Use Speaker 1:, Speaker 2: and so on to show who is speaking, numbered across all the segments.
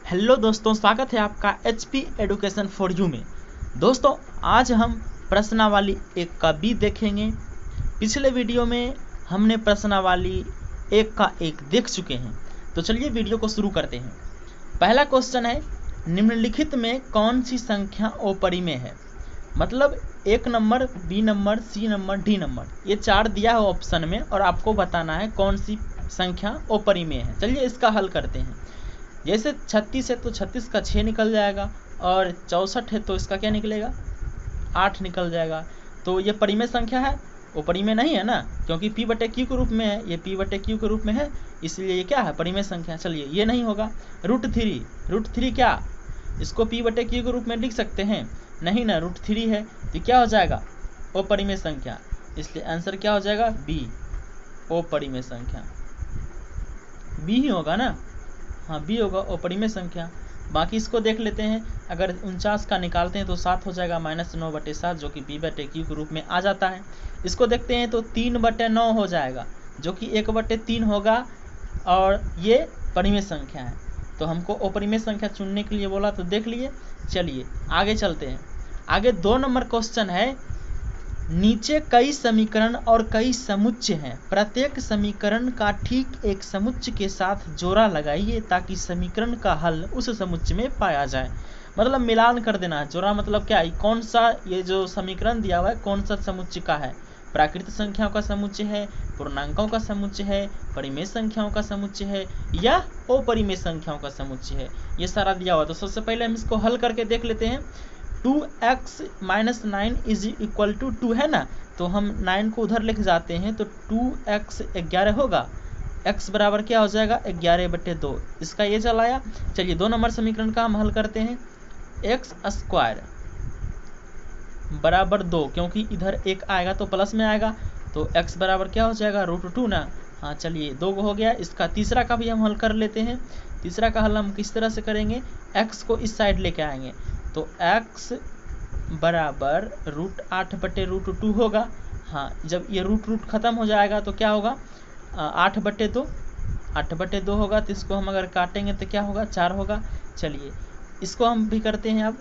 Speaker 1: Hello दोस्तों, स्वागत है आपका HP एडुकेशन फॉर यू में। दोस्तों, आज हम प्रश्नावली 1 का बी देखेंगे। पिछले वीडियो में हमने प्रश्नावली 1 का 1 देख चुके हैं, तो चलिए वीडियो को शुरू करते हैं। पहला क्वेश्चन है, निम्नलिखित में कौन सी संख्या अपरिमेय है। मतलब 1 number, B number, C number, D number, ये 4 दिया है ऑप्शन में और आपको बताना है कौन सी संख्या अपरिमेय है। चलिए इसका हल करते हैं। जैसे 36 है तो 36 का 6 निकल जाएगा, और 64 है तो इसका क्या निकलेगा, 8 निकल जाएगा। तो ये परिमेय संख्या है, वो परिमेय नहीं है ना, क्योंकि p/q के रूप में है, ये p/q के रूप में है, इसलिए ये क्या है, परिमेय संख्या। चलिए ये नहीं होगा। √3 क्या, इसको p/q के रूप में लिख सकते हैं, नहीं ना, √3 है, तो क्या हो जाएगा, अपरिमेय संख्या। इसलिए आंसर क्या हो जाएगा, बी, अपरिमेय संख्या। बी ही होगा ना, हाँ बी होगा, अपरिमेय संख्या। बाकी इसको देख लेते हैं। अगर 49 का निकालते हैं तो 7 हो जाएगा, -9/7, जो कि p/q के रूप में आ जाता है। इसको देखते हैं तो 3/9 हो जाएगा, जो कि 1/3 होगा, और ये परिमेय संख्या है। तो हमको अपरिमेय संख्या चुनने के लिए बोला, तो देख लिए। चलिए आगे चलते हैं। आगे 2 नंबर क्वेश्चन है, नीचे कई समीकरण और कई समुच्चय हैं, प्रत्येक समीकरण का ठीक एक समुच्चय के साथ जोड़ा लगाइए ताकि समीकरण का हल उस समुच्चय में पाया जाए। मतलब मिलान कर देना है। जोड़ा मतलब क्या है, कौन सा ये जो समीकरण दिया हुआ है कौन सा समुच्चय का है, प्राकृत संख्याओं का समुच्चय है, पूर्णांकों का समुच्चय है, परिमेय संख्याओं का समुच्चय है, या अपरिमेय संख्याओं का समुच्चय है, ये सारा दिया हुआ है। तो सबसे पहले हम इसको हल करके देख लेते हैं। 2x - 9 = 2 है ना, तो हम 9 को उधर लिख जाते हैं, तो 2x 11 होगा। x बराबर क्या हो जाएगा, 11/2, इसका ये चलाया। चलिए 2 नंबर समीकरण का हम हल करते हैं। x² बराबर 2, क्योंकि इधर 1 आएगा तो प्लस में आएगा, तो x बराबर क्या हो जाएगा, √2 ना। हाँ चलिए 2 हो गया। इसका तीसरा का भी हम हल कर लेते हैं। तीसरा का हल हम किस तरह से करेंगे, x को इस साइड लेके आएंगे, तो x बराबर √8/√2 होगा। हाँ, जब ये रूट खत्म हो जाएगा तो क्या होगा, 8/2 होगा। तो इसको हम अगर काटेंगे तो क्या होगा, 4 होगा। चलिए इसको हम भी करते हैं। अब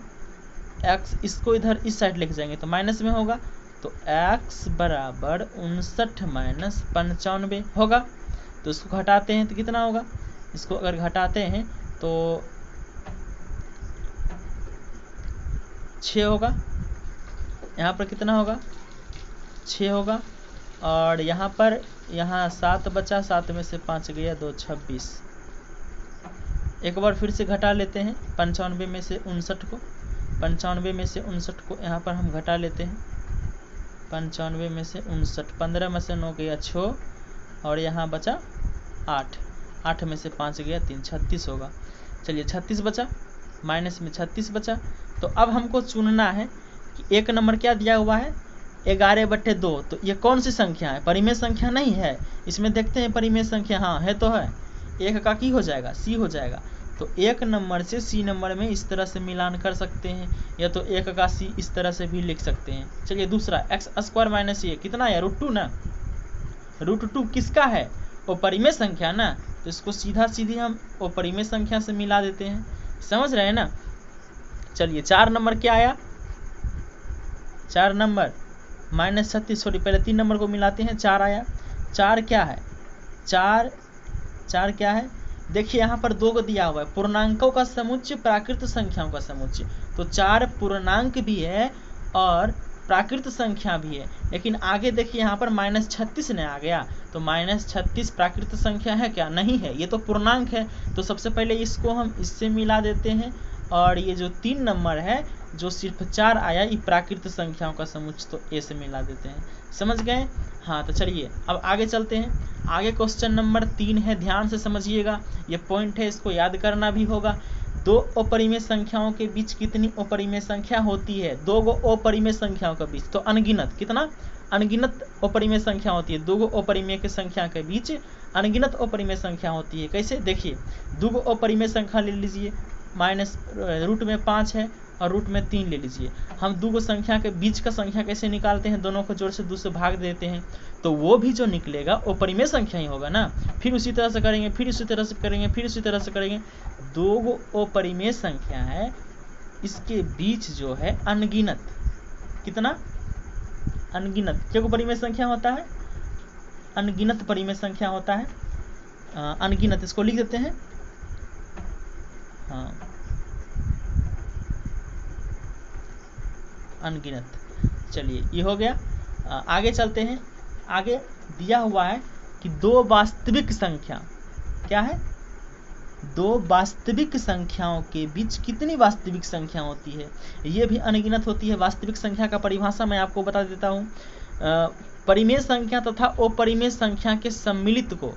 Speaker 1: x, इसको इधर इस साइड लेके जाएंगे तो माइनस में होगा, तो x बराबर 59 - 95 होगा। तो इसको घटाते हैं तो कितना होगा, इसको अगर घटाते हैं तो 6 होगा। यहाँ पर कितना होगा, 6 होगा। और यहाँ पर 7 बचा, 7 में से 5 गया, 2 26। एक बार फिर से घटा लेते हैं। 95 में से 59 को यहाँ पर हम घटा लेते हैं। 95 में से 59, 15 में से 9 गया 6, और यहाँ बचा 8, 8 में से 5 गया 3, 36 होगा। चलिए 36 बचा, माइनस में 36 बचा। तो अब हमको चुनना है कि 1 नंबर क्या दिया हुआ है, 11/2, तो ये कौन सी संख्या है, परिमेय संख्या नहीं है। इसमें देखते हैं परिमेय संख्या, हाँ है तो है। 1 का की हो जाएगा, सी हो जाएगा। तो 1 नंबर से सी नंबर में इस तरह से मिलान कर सकते हैं, या तो 1 का सी इस तरह से भी लिख सकते हैं। चलिए दूसरा, x² - ये कितना है, √2 ना। √2 किसका है, वो परिमेय संख्या ना, तो इसको सीधी हम अपरिमेय संख्या से मिला देते हैं। समझ रहे हैं ना। चलिए 4 नंबर क्या आया, 4 नंबर -36, सॉरी पहले 3 नंबर को मिलाते हैं। 4 आया। 4 क्या है, 4 क्या है, देखिए यहाँ पर 2 को दिया हुआ है, पूर्णांकों का समुच्चय, प्राकृत संख्याओं का समुच्चय। तो 4 पूर्णांक भी है और प्राकृत संख्या भी है। लेकिन आगे देखिए यहाँ पर -36 ने आ गया, तो -36 प्राकृत संख्या है क्या, नहीं है, ये तो पूर्णांक है। तो सबसे पहले इसको हम इससे मिला देते हैं, और ये जो 3 नंबर है जो सिर्फ 4 आया, ये प्राकृत संख्याओं का समुच्चय, तो ए से मिला देते हैं। समझ गए। हाँ तो चलिए अब आगे चलते हैं। आगे क्वेश्चन नंबर 3 है, ध्यान से समझिएगा, ये पॉइंट है, इसको याद करना भी होगा। 2 अपरिमेय संख्याओं के बीच कितनी अपरिमेय संख्या होती है, 2 अपरिमेय संख्याओं के बीच, तो अनगिनत, कितना, अनगिनत अपरिमेय संख्या होती है। 2 अपरिमेय की संख्या के बीच अनगिनत अपरिमेय संख्या होती है। कैसे, देखिए 2 अपरिमेय संख्या ले लीजिए, माइनस रूट में 5 है और रूट में 3 ले लीजिए। हम 2 संख्या के बीच का संख्या कैसे निकालते हैं, दोनों को जोड़ से 2 से भाग देते हैं, तो वो भी जो निकलेगा वो परिमेय संख्या ही होगा ना। फिर उसी तरह से करेंगे, फिर उसी तरह से करेंगे, फिर उसी तरह से करेंगे, दो अपरिमेय संख्या है, इसके बीच जो है अनगिनत, कितना अनगिनत, क्या परिमेय संख्या होता है, अनगिनत परिमेय संख्या होता है, अनगिनत, इसको लिख देते हैं। हाँ, अनगिनत। चलिए ये हो गया। आगे चलते हैं। आगे दिया हुआ है कि दो वास्तविक संख्या, क्या है, दो वास्तविक संख्याओं के बीच कितनी वास्तविक संख्या होती है, ये भी अनगिनत होती है। वास्तविक संख्या का परिभाषा मैं आपको बता देता हूँ। परिमेय संख्या तथा अपरिमेय संख्या के सम्मिलित को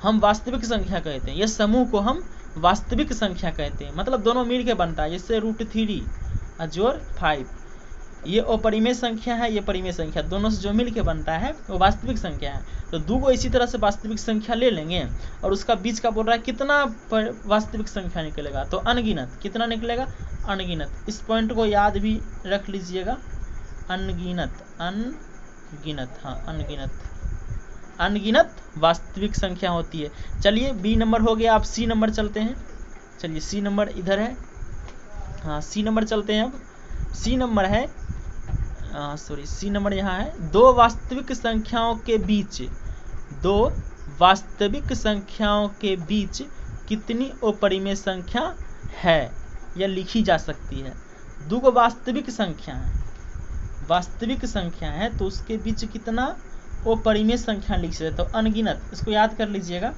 Speaker 1: हम वास्तविक संख्या कहते हैं, यह समूह को हम वास्तविक संख्या कहते हैं, मतलब दोनों मिल के बनता है। जैसे √3 जोड़ 5, ये अपरिमेय संख्या है, ये परिमेय संख्या, दोनों से जो मिल के बनता है वो वास्तविक संख्या है। तो दो को इसी तरह से वास्तविक संख्या ले लेंगे और उसका बीच का बोल रहा है कितना वास्तविक संख्या निकलेगा, तो अनगिनत, कितना निकलेगा, अनगिनत। इस पॉइंट को याद भी रख लीजिएगा, अनगिनत, अनगिनत, हाँ अनगिनत, अनगिनत वास्तविक संख्या होती है। चलिए बी नंबर हो गया, आप सी नंबर चलते हैं। चलिए सी नंबर इधर है, हाँ सी नंबर चलते हैं। अब सी नंबर है, सी नंबर यहाँ है, दो वास्तविक संख्याओं के बीच, दो वास्तविक संख्याओं के बीच कितनी अपरिमेय संख्या है, यह लिखी जा सकती है। दो वास्तविक संख्या है, वास्तविक संख्या है, तो उसके बीच कितना अपरिमेय संख्या लिख सकते, तो अनगिनत, इसको याद कर लीजिएगा,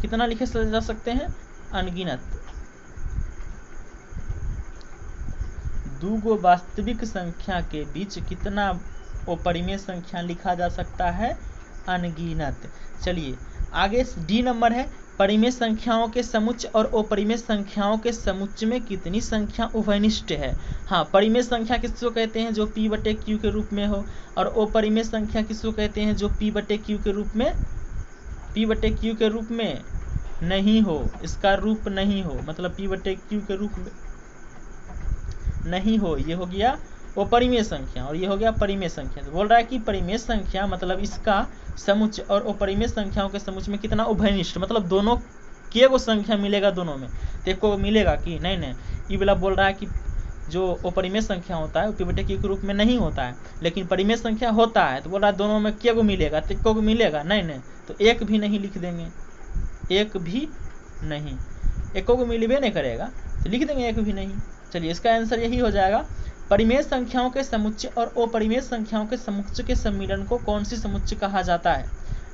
Speaker 1: कितना लिखे जा सकते हैं, अनगिनत। दो वास्तविक संख्या के बीच कितना अपरिमेय संख्या लिखा जा सकता है, अनगिनत। चलिए आगे डी नंबर है, परिमेय संख्याओं के समुच्चय और अपरिमेय संख्याओं के समुच्चय में कितनी संख्या उभयनिष्ठ है। हाँ, परिमेय संख्या किसको कहते हैं, जो p/q के रूप में हो, और अपरिमेय संख्या किसको कहते हैं, जो p/q के रूप में, p/q के रूप में नहीं हो, इसका रूप नहीं हो, मतलब p/q के रूप में नहीं हो, ये हो गया अपरिमेय संख्या, और ये हो गया परिमेय संख्या। तो बोल रहा है कि परिमेय संख्या मतलब इसका समुच्चय और अपरिमेय संख्याओं के समुच्चय में कितना उभयनिष्ठ, मतलब दोनों के को संख्या मिलेगा, दोनों में तो एक को मिलेगा कि नहीं, ये वाला बोल रहा है कि जो अपरिमेय संख्या होता है वो p/q के रूप में नहीं होता है, लेकिन परिमेय संख्या होता है, तो बोल रहा है दोनों में के को मिलेगा, तो एक को मिलेगा, नहीं, तो एक भी नहीं लिख देंगे, एक भी नहीं, एक को मिलबे नहीं करेगा तो लिख देंगे एक भी नहीं। चलिए इसका आंसर यही हो जाएगा, परिमेय संख्याओं के समुच्चय और अपरिमेय संख्याओं के समुच्चय के सम्मिलन को कौन सी समुच्चय कहा जाता है।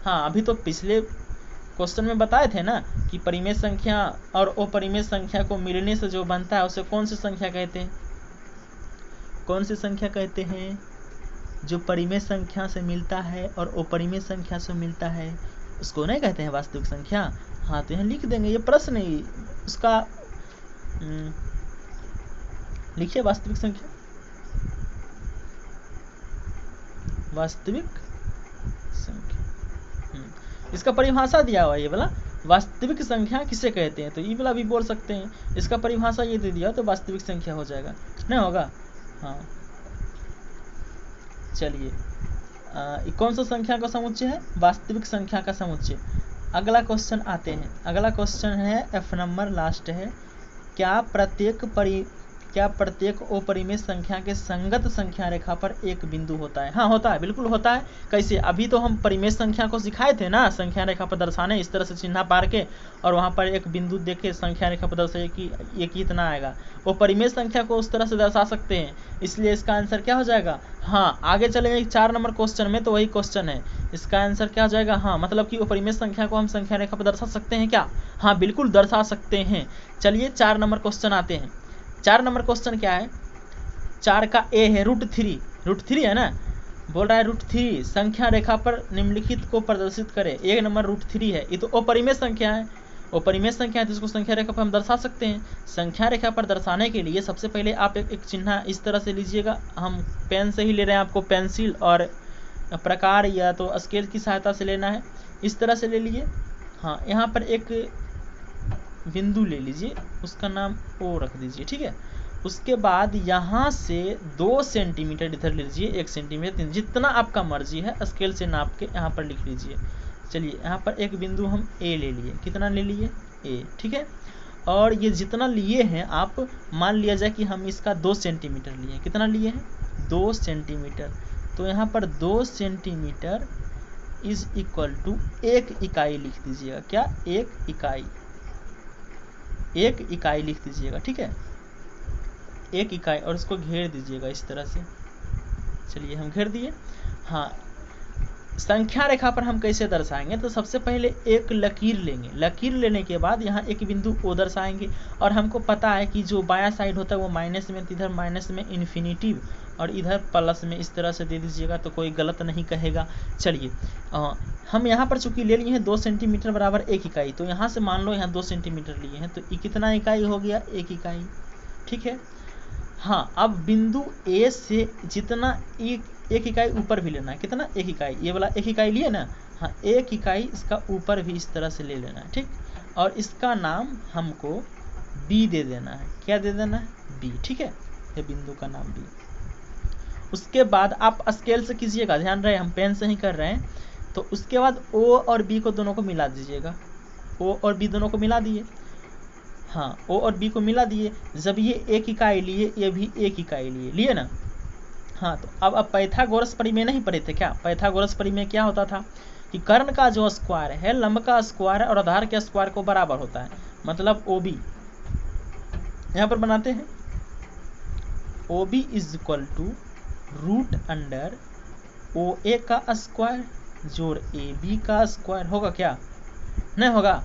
Speaker 1: हाँ, अभी तो पिछले क्वेश्चन में बताए थे ना कि परिमेय संख्या और अपरिमेय संख्या को मिलने से जो बनता है उसे कौन सी संख्या कहते हैं, कौन सी संख्या कहते हैं, जो परिमेय संख्या से मिलता है और अपरिमेय संख्या से मिलता है उसको नहीं कहते हैं वास्तविक संख्या। हाँ, तो यहाँ लिख देंगे, ये प्रश्न ही उसका लिखिए, वास्तविक संख्या, वास्तविक संख्या, इसका परिभाषा दिया हुआ है, ये वाला वास्तविक संख्या किसे कहते हैं, तो ये वाला भी बोल सकते हैं, इसका परिभाषा ये दे दिया तो वास्तविक संख्या हो जाएगा, नहीं होगा। हाँ चलिए, कौन सा संख्या का समुच्चय है, वास्तविक संख्या का समुच्चय। अगला क्वेश्चन आते हैं, अगला क्वेश्चन है F नंबर, लास्ट है, क्या प्रत्येक अपरिमेय संख्या के संगत संख्या रेखा पर एक बिंदु होता है। हाँ होता है, बिल्कुल होता है। कैसे, अभी तो हम परिमेय संख्या को सिखाए थे ना, संख्या रेखा पर दर्शाने, इस तरह से चिन्ह पार के और वहाँ पर एक बिंदु देके संख्या रेखा पर दर्शाइए कि ये कितना आएगा। वो परिमेय संख्या को उस तरह से दर्शा सकते हैं, इसलिए इसका आंसर क्या हो जाएगा। हाँ, आगे चलेंगे 4 नंबर क्वेश्चन में, तो वही क्वेश्चन है, इसका आंसर क्या हो जाएगा। हाँ, मतलब कि अपरिमेय संख्या को हम संख्या रेखा पर दर्शा सकते हैं क्या। हाँ बिल्कुल दर्शा सकते हैं। चलिए 4 नंबर क्वेश्चन आते हैं। 4 नंबर क्वेश्चन क्या है, 4 का ए है √3 है ना, बोल रहा है √3 संख्या रेखा पर निम्नलिखित को प्रदर्शित करे। 1 नंबर √3 है, ये तो अपरिमेय संख्या है, अपरिमेय संख्या है तो इसको संख्या रेखा पर हम दर्शा सकते हैं। संख्या रेखा पर दर्शाने के लिए सबसे पहले आप एक चिन्ह इस तरह से लीजिएगा, हम पेन से ही ले रहे हैं, आपको पेंसिल और प्रकार या तो स्केल की सहायता से लेना है, इस तरह से ले लीजिए। हाँ, यहाँ पर एक बिंदु ले लीजिए, उसका नाम O रख दीजिए, ठीक है। उसके बाद यहाँ से 2 सेंटीमीटर इधर ले लीजिए, 1 सेंटीमीटर, जितना आपका मर्जी है स्केल से नाप के यहाँ पर लिख लीजिए। चलिए यहाँ पर एक बिंदु हम A ले लिए, कितना ले लिए A, ठीक है। और ये जितना लिए हैं आप मान लिया जाए कि हम इसका 2 सेंटीमीटर लिए हैं। कितना लिए हैं? 2 सेंटीमीटर। तो यहाँ पर 2 सेंटीमीटर इज इक्वल टू 1 इकाई लिख दीजिएगा। क्या? 1 इकाई। 1 इकाई लिख दीजिएगा, ठीक है, 1 इकाई, और इसको घेर दीजिएगा इस तरह से। चलिए हम घेर दिए। हाँ, संख्या रेखा पर हम कैसे दर्शाएंगे? तो सबसे पहले एक लकीर लेंगे। लकीर लेने के बाद यहाँ एक बिंदु ओ दर्शाएंगे, और हमको पता है कि जो बायां साइड होता है वो माइनस में, इधर माइनस में इन्फिनिटिव और इधर प्लस में, इस तरह से दे दीजिएगा तो कोई गलत नहीं कहेगा। चलिए हम यहाँ पर चूंकि ले लिए हैं 2 सेंटीमीटर बराबर 1 इकाई, तो यहाँ से मान लो यहाँ 2 सेंटीमीटर लिए हैं, तो कितना इकाई हो गया? 1 इकाई, ठीक है। हाँ, अब बिंदु ए से जितना एक इकाई ऊपर भी लेना है। कितना? 1 इकाई। ये वाला 1 इकाई लिए ना, हाँ, 1 इकाई इसका ऊपर भी इस तरह से ले लेना है, ठीक। और इसका नाम हमको बी दे देना है। क्या दे देना है? बी, ठीक है, ये बिंदु का नाम बी। उसके बाद आप स्केल से कीजिएगा, ध्यान रहे हम पेन से ही कर रहे हैं। तो उसके बाद ओ और बी को दोनों को मिला दीजिएगा। ओ और बी दोनों को मिला दिए। हाँ, ओ और बी को मिला दिए। जब ये 1 इकाई लिए, ये भी 1 इकाई लिए ना। हाँ, तो अब पाइथागोरस परिमेय नहीं पढ़े थे क्या? पाइथागोरस परिमेय क्या होता था कि कर्ण का जो स्क्वायर है लंब का स्क्वायर और आधार के स्क्वायर को बराबर होता है। मतलब ओ बी यहाँ पर बनाते हैं, O B is equal to root under O A का स्क्वायर जोड़ ए बी का स्क्वायर। होगा क्या? नहीं होगा।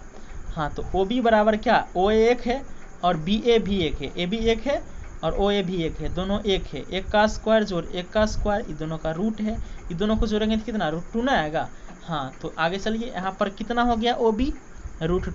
Speaker 1: हाँ, तो ओ बी बराबर क्या? ओ ए 1 है और बी ए भी 1 है, ए बी 1 है और ओ ए भी 1 है, दोनों 1 है। 1 का स्क्वायर जोड़ 1 का स्क्वायर, ये दोनों का रूट है। ये दोनों को जोड़ेंगे तो कितना? रूट 2 ना आएगा। हाँ, तो आगे चलिए, यहाँ पर कितना हो गया? ओ बी रूट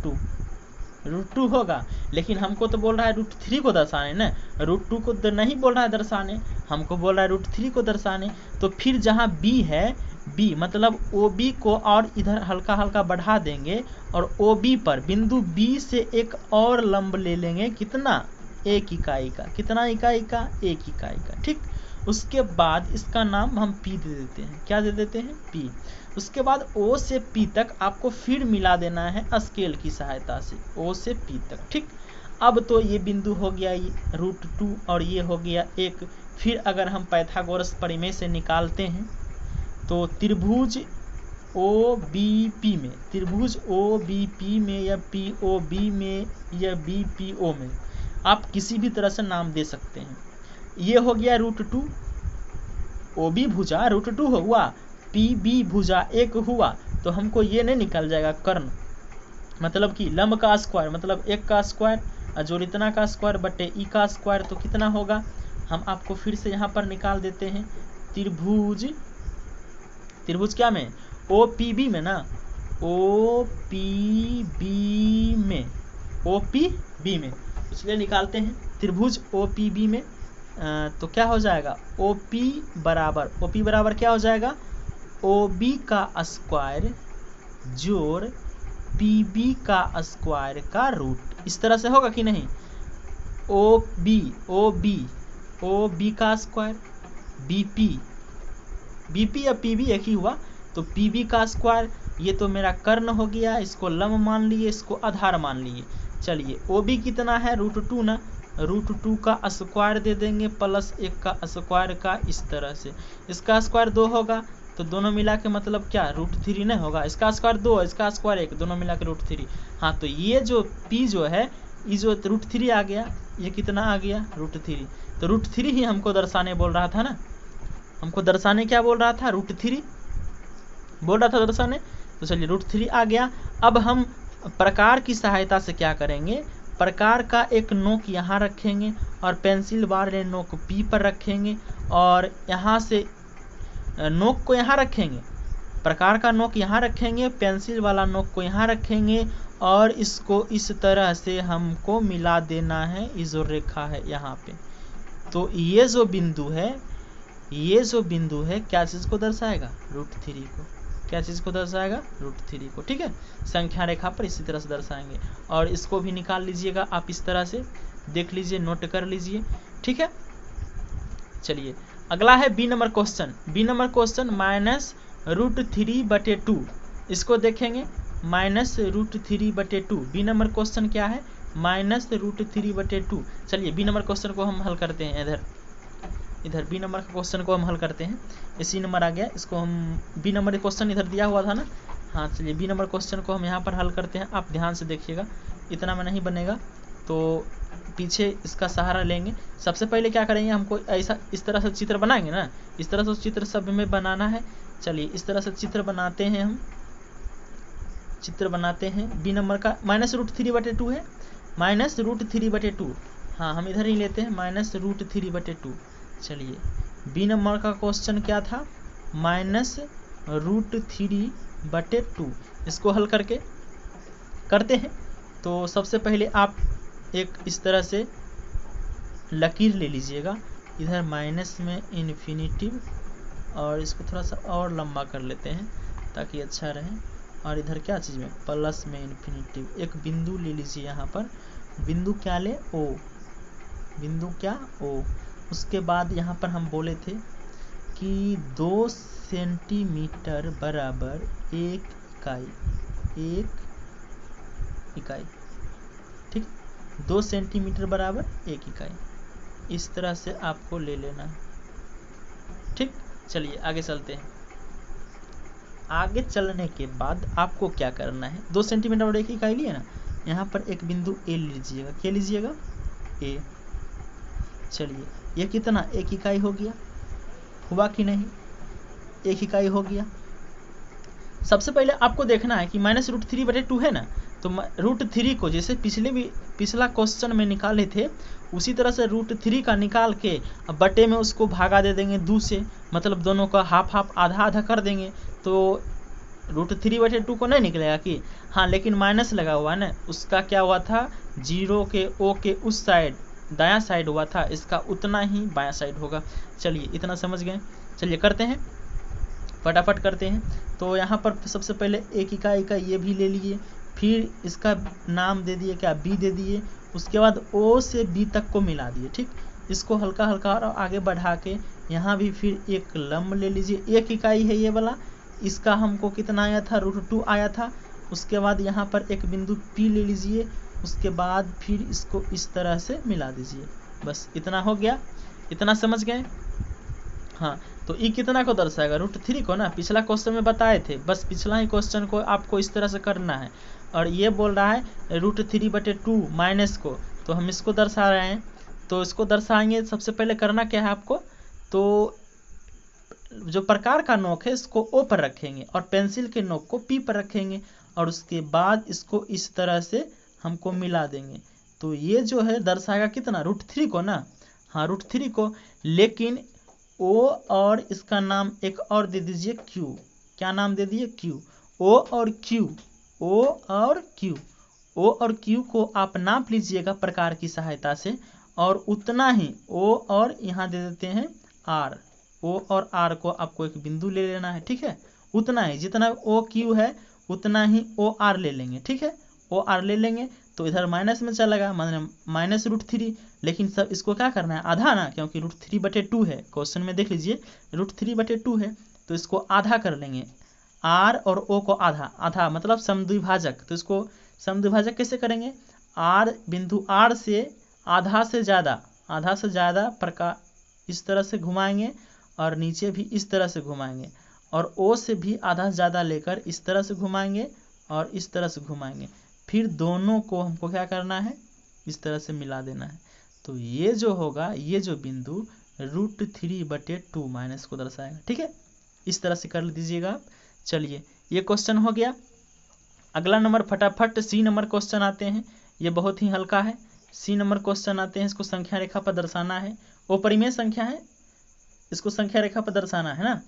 Speaker 1: 2 होगा। लेकिन हमको तो बोल रहा है रूट 3 को दर्शाने ना, रूट 2 को नहीं बोल रहा है दर्शाने, हमको बोल रहा है रूट 3 को दर्शाने। तो फिर जहाँ बी है, बी मतलब ओ बी को और इधर हल्का हल्का बढ़ा देंगे, और ओ बी पर बिंदु बी से एक और लंब ले लेंगे। कितना? 1 इकाई का। कितना इकाई का? 1 इकाई का, ठीक। उसके बाद इसका नाम हम पी दे देते हैं। क्या दे देते हैं? पी। उसके बाद ओ से पी तक आपको फिर मिला देना है स्केल की सहायता से, ओ से पी तक, ठीक। अब तो ये बिंदु हो गया रूट 2 और ये हो गया 1। फिर अगर हम पाइथागोरस परिमेय से निकालते हैं तो त्रिभुज ओ बी पी में, त्रिभुज ओ बी पी में या पी ओ बी में या बी पी ओ में, आप किसी भी तरह से नाम दे सकते हैं। ये हो गया रूट 2, ओ बी भुजा रूट 2 हुआ, पी बी भुजा 1 हुआ। तो हमको ये नहीं निकल जाएगा कर्ण, मतलब कि लंब का स्क्वायर मतलब 1 का स्क्वायर जोड़ इतना का स्क्वायर बटे ई का स्क्वायर, तो कितना होगा? हम आपको फिर से यहाँ पर निकाल देते हैं। त्रिभुज क्या में? ओ पी बी में ना, ओ पी बी में, ओ पी बी में, इसलिए निकालते हैं त्रिभुज ओ पी बी में। तो क्या हो जाएगा? ओ पी बराबर क्या हो जाएगा? ओ बी का स्क्वायर जोड़ पी बी का स्क्वायर का रूट। इस तरह से होगा कि नहीं? ओ बी का स्क्वायर, बीपी या पीबी एक ही हुआ, तो पीबी का स्क्वायर, ये तो मेरा कर्ण हो गया, इसको लंब मान लिए, इसको आधार मान लिए। चलिए ओ बी कितना है? रूट 2 ना, रूट 2 का स्क्वायर दे देंगे प्लस 1 का स्क्वायर का, इस तरह से। इसका स्क्वायर 2 होगा, तो दोनों मिला के मतलब क्या? रूट 3 नहीं होगा। इसका स्क्वायर 2, इसका स्क्वायर 1, दोनों मिला के रूट 3। हाँ, तो ये जो पी जो है, ये जो रूट 3 आ गया, ये कितना आ गया? रूट 3। तो रूट 3 ही हमको दर्शाने बोल रहा था ना, हमको दर्शाने क्या बोल रहा था? रूट 3 बोल रहा था दर्शाने। तो चलिए रूट 3 आ गया। अब हम प्रकार की सहायता से क्या करेंगे? प्रकार का एक नोक यहाँ रखेंगे और पेंसिल वाले नोक पी पर रखेंगे, और यहाँ से नोक को यहाँ रखेंगे, प्रकार का नोक यहाँ रखेंगे, पेंसिल वाला नोक को यहाँ रखेंगे, और इसको इस तरह से हमको मिला देना है। ये जो रेखा है यहाँ पे, तो ये जो बिंदु है क्या चीज को दर्शाएगा? रूट 3 को। क्या चीज को दर्शाएगा? रूट 3 को, ठीक है। संख्या रेखा पर इसी तरह से दर्शाएंगे, और इसको भी निकाल लीजिएगा आप, इस तरह से देख लीजिए, नोट कर लीजिए, ठीक है। चलिए अगला है B number question. B number question minus root 3/2, इसको देखेंगे। Minus root 3/2 B number question क्या है? -√3/2। चलिए बी नंबर क्वेश्चन को हम हल करते हैं। इधर बी नंबर का क्वेश्चन को हम हल करते हैं। इसी नंबर आ गया, इसको हम बी नंबर क्वेश्चन इधर दिया हुआ था ना। हाँ चलिए बी नंबर क्वेश्चन को हम यहाँ पर हल करते हैं। आप ध्यान से देखिएगा, इतना में नहीं बनेगा तो पीछे इसका सहारा लेंगे। सबसे पहले क्या करेंगे, हमको ऐसा इस तरह से चित्र बनाएंगे ना, इस तरह से चित्र सब में बनाना है। चलिए इस तरह से चित्र बनाते हैं, हम चित्र बनाते हैं। बी नंबर का -√3/2 है, -√3/2। हाँ हम इधर ही लेते हैं -√3/2। चलिए बी नंबर का क्वेश्चन क्या था, -√3/2। इसको हल करते हैं। तो सबसे पहले आप एक इस तरह से लकीर ले लीजिएगा, इधर माइनस में इन्फिनिटिव, और इसको थोड़ा सा और लंबा कर लेते हैं ताकि अच्छा रहे। और इधर क्या चीज़ में, प्लस में इन्फिनिटिव। एक बिंदु ले लीजिए यहाँ पर, बिंदु क्या ले, ओ, बिंदु क्या, ओ। उसके बाद यहाँ पर हम बोले थे कि 2 सेंटीमीटर बराबर 1 इकाई, ठीक। 2 सेंटीमीटर बराबर 1 इकाई, इस तरह से आपको ले लेना है, ठीक। चलिए आगे चलते हैं। आगे चलने के बाद आपको क्या करना है, 2 सेंटीमीटर और 1 इकाई लिए ना, यहाँ पर एक बिंदु ए लीजिएगा। क्या लीजिएगा, ए। चलिए ये कितना, 1 इकाई हो गया, हुआ कि नहीं, 1 इकाई हो गया। सबसे पहले आपको देखना है कि -√3/2 है ना, तो √3 को जैसे पिछला क्वेश्चन में निकाले थे उसी तरह से √3 का निकाल के अब बटे में उसको भागा दे देंगे 2 से, मतलब दोनों का हाफ हाफ आधा आधा कर देंगे, तो √3/2 को नहीं निकलेगा कि, हाँ लेकिन माइनस लगा हुआ है ना, उसका क्या हुआ था, 0 के ओ के उस साइड दायां साइड हुआ था, इसका उतना ही बायां साइड होगा। चलिए इतना समझ गए। चलिए करते हैं, फटाफट करते हैं। तो यहाँ पर सबसे पहले 1 इकाई का ये भी ले लिए, फिर इसका नाम दे दिए क्या, बी दे दिए। उसके बाद ओ से बी तक को मिला दिए, ठीक। इसको हल्का हल्का और आगे बढ़ा के यहाँ भी फिर एक लंब ले लीजिए, 1 इकाई है ये वाला, इसका हमको कितना आया था, √2 आया था। उसके बाद यहाँ पर एक बिंदु P ले लीजिए, उसके बाद फिर इसको इस तरह से मिला दीजिए। बस इतना हो गया, इतना समझ गए। हाँ तो ई कितना को दर्शाएगा, √3 को ना, पिछला क्वेश्चन में बताए थे, बस पिछला ही क्वेश्चन को आपको इस तरह से करना है। और ये बोल रहा है √3/2 माइनस को, तो हम इसको दर्शा रहे हैं। तो इसको दर्शाएंगे, सबसे पहले करना क्या है आपको, तो जो प्रकार का नोक है इसको O पर रखेंगे और पेंसिल के नोक को P पर रखेंगे, और उसके बाद इसको इस तरह से हमको मिला देंगे। तो ये जो है दर्शाएगा कितना, √3 को ना, हाँ √3 को। लेकिन O और इसका नाम एक और दे दीजिए Q। क्या नाम दे दिए, Q। O और Q, O और Q, O और Q को आप नाप लीजिएगा प्रकार की सहायता से, और उतना ही O और यहाँ दे देते हैं R। O और R को आपको एक बिंदु ले लेना है, ठीक है। उतना ही जितना OQ है उतना ही OR ले लेंगे, ठीक है। OR ले लेंगे तो इधर माइनस में चलेगा, मतलब -√3। लेकिन सब इसको क्या करना है, आधा ना, क्योंकि √3/2 है, क्वेश्चन में देख लीजिए √3/2 है, तो इसको आधा कर लेंगे। R और O को आधा आधा मतलब समद्विभाजक। तो इसको समद्विभाजक कैसे करेंगे, R बिंदु R से आधा से ज़्यादा प्रकार इस तरह से घुमाएंगे, और नीचे भी इस तरह से घुमाएंगे, और O से भी आधा से ज़्यादा लेकर इस तरह से घुमाएंगे और इस तरह से घुमाएंगे। फिर दोनों को हमको क्या करना है, इस तरह से मिला देना है। तो ये जो होगा, ये जो बिंदु √3/2 माइनस को दर्शाएगा, ठीक है। इस तरह से कर दीजिएगा आप। चलिए ये क्वेश्चन हो गया। अगला नंबर फटाफट C नंबर क्वेश्चन आते हैं, ये बहुत ही हल्का है। C नंबर क्वेश्चन आते हैं, इसको संख्या रेखा पर दर्शाना है। वो परिमेय संख्या है, इसको संख्या रेखा पर दर्शाना है ना।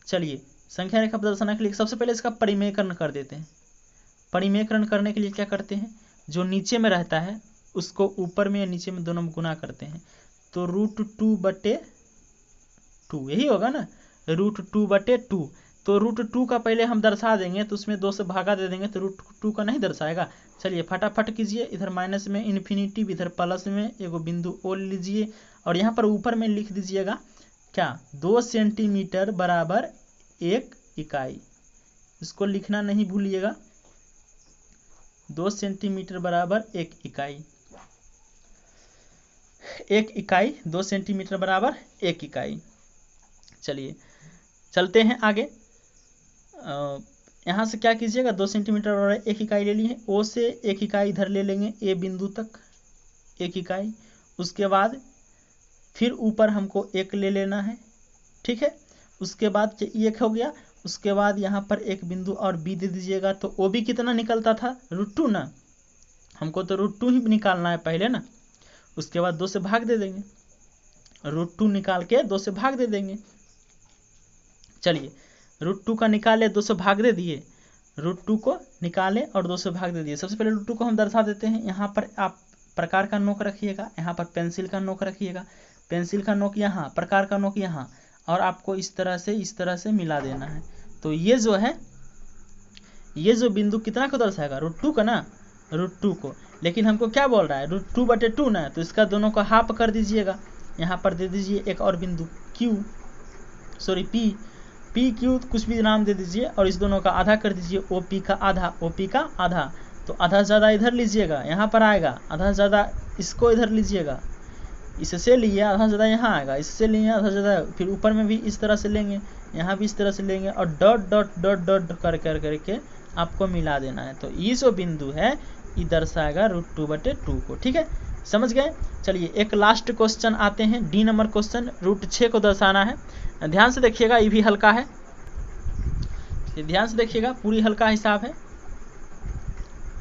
Speaker 1: चलिए संख्या रेखा पर दर्शाने के लिए सबसे पहले इसका परिमेयकरण कर देते हैं। परिमेयकरण करने के लिए क्या करते हैं, जो नीचे में रहता है उसको ऊपर में या नीचे में दोनों में गुना करते हैं। तो √2/2 यही होगा ना, √2/2। तो √2 का पहले हम दर्शा देंगे, तो उसमें 2 से भागा दे देंगे, तो √2 का नहीं दर्शाएगा। चलिए फटाफट कीजिए, इधर माइनस में इन्फिनिटी, इधर प्लस में एगो बिंदु O लीजिए, और यहाँ पर ऊपर में लिख दीजिएगा क्या, 2 सेंटीमीटर बराबर 1 इकाई। इसको लिखना नहीं भूलिएगा, 2 सेंटीमीटर बराबर 1 इकाई। 1 इकाई 2 सेंटीमीटर बराबर 1 इकाई। चलिए चलते हैं आगे। यहाँ से क्या कीजिएगा, 2 सेंटीमीटर बराबर 1 इकाई ले लिए। ओ से 1 इकाई इधर ले लेंगे, ए बिंदु तक 1 इकाई। उसके बाद फिर ऊपर हमको 1 ले लेना है, ठीक है। उसके बाद 1 हो गया। उसके बाद यहाँ पर एक बिंदु और बी दे दीजिएगा। तो ओ बी कितना निकलता था, √2 ना, हमको तो √2 ही निकालना है पहले ना। उसके बाद 2 से भाग दे देंगे, √2 निकाल के 2 से भाग दे देंगे। चलिए √2 का निकाले, 2 से भाग दे दिए, √2 को निकाले और 2 से भाग दे दिए। सबसे पहले √2 को हम दर्शा देते हैं। यहाँ पर आप प्रकार का नोक रखिएगा, यहाँ पर पेंसिल का नोक रखिएगा, पेंसिल का नोक यहाँ, प्रकार का नोक यहाँ, और आपको इस तरह से मिला देना है। तो ये जो है, ये जो बिंदु कितना को दर्शाएगा, √2 का ना, √2 को। लेकिन हमको क्या बोल रहा है, √2/2 ना, तो इसका दोनों को हाफ कर दीजिएगा। यहाँ पर दे दीजिए एक और बिंदु P Q कुछ भी नाम दे दीजिए, और इस दोनों का आधा कर दीजिए, OP का आधा। तो आधा ज़्यादा इधर लीजिएगा, यहाँ पर आएगा, आधा ज़्यादा इसको इधर लीजिएगा, इससे लिए आधा ज़्यादा यहाँ आएगा, इससे लिए आधा ज़्यादा, फिर ऊपर में भी इस तरह से लेंगे, यहाँ भी इस तरह से लेंगे, और डॉट डॉट डॉट डॉट करके आपको मिला देना है। तो ये जो बिंदु है ये दर्शाएगा √2/2 को, ठीक है, समझ गए। चलिए एक लास्ट क्वेश्चन आते हैं, डी नंबर क्वेश्चन। √6 को दर्शाना है। ध्यान से देखिएगा, ये भी हल्का है, ये ध्यान से देखिएगा, पूरी हल्का हिसाब है।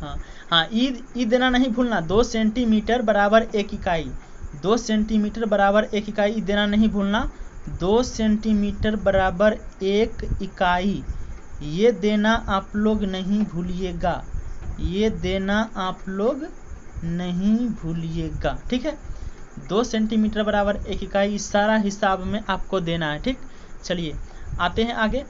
Speaker 1: हाँ, ई देना नहीं भूलना, 2 सेंटीमीटर बराबर 1 इकाई, 2 सेंटीमीटर बराबर 1 इकाई देना नहीं भूलना, 2 सेंटीमीटर बराबर 1 इकाई, ये देना आप लोग नहीं भूलिएगा, ये देना आप लोग नहीं भूलिएगा, ठीक है। 2 सेंटीमीटर बराबर 1 इकाई, इस सारा हिसाब में आपको देना है, ठीक। चलिए आते हैं आगे।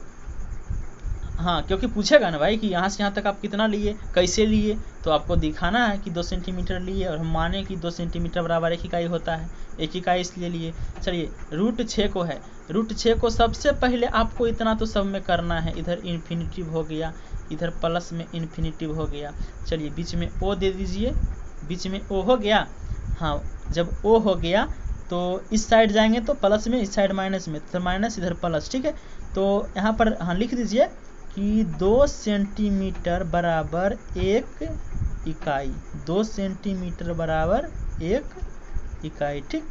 Speaker 1: हाँ, क्योंकि पूछेगा ना भाई कि यहाँ से यहाँ तक आप कितना लिए, कैसे लिए, तो आपको दिखाना है कि 2 सेंटीमीटर लिए, और हम माने कि 2 सेंटीमीटर बराबर 1 इकाई होता है, 1 इकाई इसलिए लिए। चलिए √6 को है, √6 को सबसे पहले आपको इतना तो सब में करना है, इधर इन्फिनिटिव हो गया, इधर प्लस में इन्फिनिटिव हो गया। चलिए बीच में O दे दीजिए, बीच में O हो गया। हाँ, जब O हो गया तो इस साइड जाएंगे तो प्लस में, इस साइड माइनस में, तो माइनस इधर प्लस, ठीक है। तो यहाँ पर हाँ लिख दीजिए कि 2 सेंटीमीटर बराबर 1 इकाई, 2 सेंटीमीटर बराबर 1 इकाई, ठीक।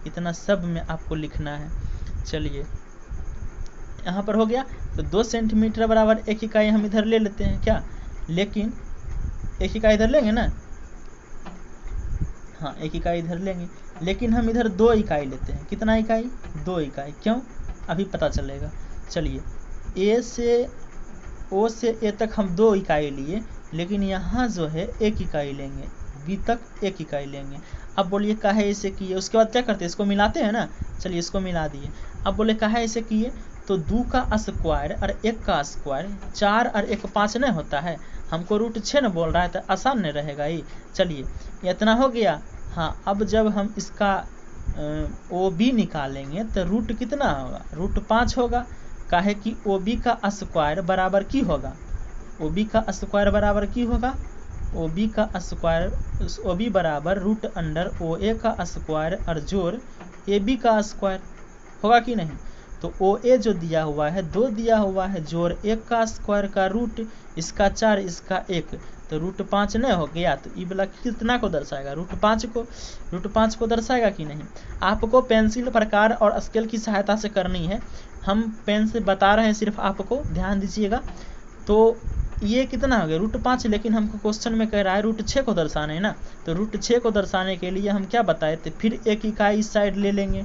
Speaker 1: इतना सब में आपको लिखना है। चलिए यहाँ पर हो गया। तो 2 सेंटीमीटर बराबर 1 इकाई हम इधर ले लेते हैं क्या, लेकिन 1 इकाई इधर लेंगे ना, हाँ 1 इकाई इधर लेंगे, लेकिन हम इधर 2 इकाई लेते हैं। कितना इकाई, 2 इकाई, क्यों अभी पता चलेगा। चलिए O से A तक हम 2 इकाई लिए, लेकिन यहाँ जो है 1 इकाई लेंगे, B तक 1 इकाई लेंगे। अब बोलिए काहे ऐसे किए, उसके बाद क्या करते हैं, इसको मिलाते हैं ना। चलिए इसको मिला दिए। अब बोले काहे ऐसे किए, तो 2 का स्क्वायर और 1 का स्क्वायर, 4 और 1 5 नहीं होता है, हमको √6 न बोल रहा है, तो आसान नहीं रहेगा ये। चलिए इतना हो गया। हाँ, अब जब हम इसका OB निकालेंगे तो रूट कितना होगा, √5 होगा। काहे कि OB का स्क्वायर बराबर की होगा, OB का स्क्वायर बराबर की होगा, OB का स्क्वायर, OB बराबर √OA का स्क्वायर और जोड़ AB का स्क्वायर होगा कि नहीं। तो OA जो दिया हुआ है 2 दिया हुआ है, जोड़ 1 का स्क्वायर का रूट, इसका 4 इसका 1, तो √5 नहीं हो गया। तो ये वाला कितना को दर्शाएगा, √5 को दर्शाएगा कि नहीं। आपको पेंसिल प्रकार और स्केल की सहायता से करनी है, हम पेन से बता रहे हैं सिर्फ आपको, ध्यान दीजिएगा। तो ये कितना हो गया, √5, लेकिन हमको क्वेश्चन में कह रहा है √6 को दर्शाना है ना। तो √6 को दर्शाने के लिए हम क्या बताए थे, फिर 1 इकाई इस साइड ले लेंगे,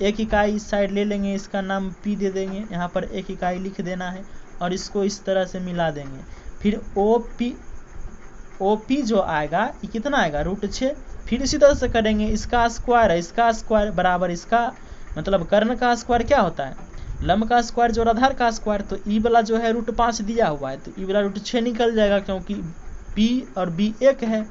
Speaker 1: 1 इकाई इस साइड ले लेंगे, इसका नाम P दे देंगे, यहाँ पर 1 इकाई लिख देना है, और इसको इस तरह से मिला देंगे। फिर OP जो आएगा ये कितना आएगा, √6। फिर इसी तरह से करेंगे, इसका स्क्वायर है, इसका स्क्वायर बराबर इसका, मतलब कर्ण का स्क्वायर क्या होता है, लंब का स्क्वायर जोड़ आधार का स्क्वायर। तो ई वाला जो है √5 दिया हुआ है, तो ई वाला √6 निकल जाएगा, क्योंकि P और B 1 है,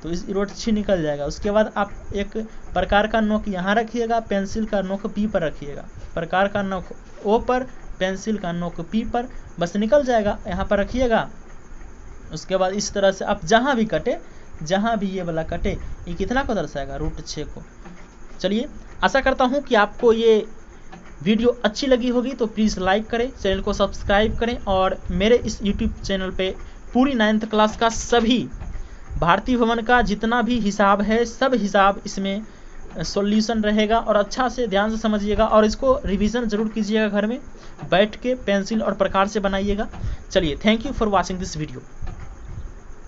Speaker 1: तो इस √6 निकल जाएगा। उसके बाद आप एक प्रकार का नोक यहाँ रखिएगा, पेंसिल का नोक P पर रखिएगा, प्रकार का नोक O पर, पेंसिल का नोक P पर, बस निकल जाएगा, यहाँ पर रखिएगा। उसके बाद इस तरह से आप जहाँ भी कटे, जहाँ भी ये वाला कटे, ये कितना को दर्शाएगा, √6 को। चलिए, आशा करता हूँ कि आपको ये वीडियो अच्छी लगी होगी, तो प्लीज़ लाइक करें, चैनल को सब्सक्राइब करें और मेरे इस यूट्यूब चैनल पे पूरी 9th क्लास का सभी भारतीय भवन का जितना भी हिसाब है, सब हिसाब इसमें सॉल्यूशन रहेगा और अच्छा से ध्यान से समझिएगा और इसको रिवीजन जरूर कीजिएगा, घर में बैठ के पेंसिल और प्रकार से बनाइएगा। चलिए, thank you for watching this video.